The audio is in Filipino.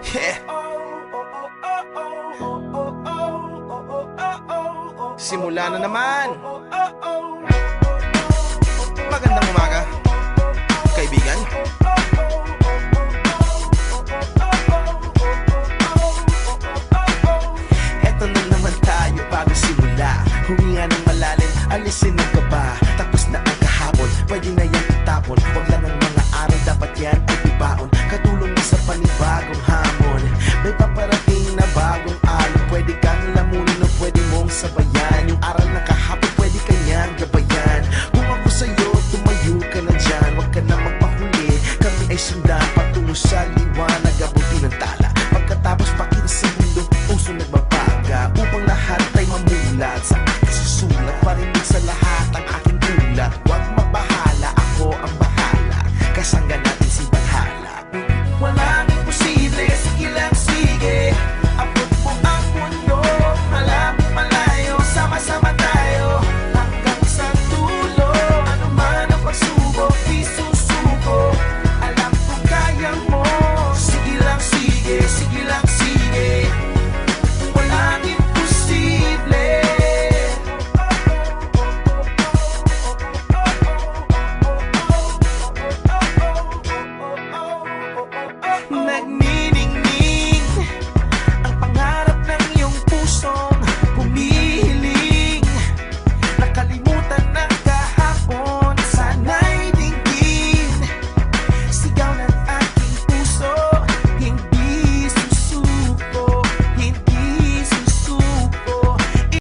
Yeah. Simula na naman. Magandang umaga, kaibigan. Eto na naman tayo bago simula. Huminga ng malalim, alisin ang kaba. Tapos na ang kahapon, pwede na yan itapon. Huwag lang ang mga araw, dapat yan ay ibaon. Katulong mo sa panibag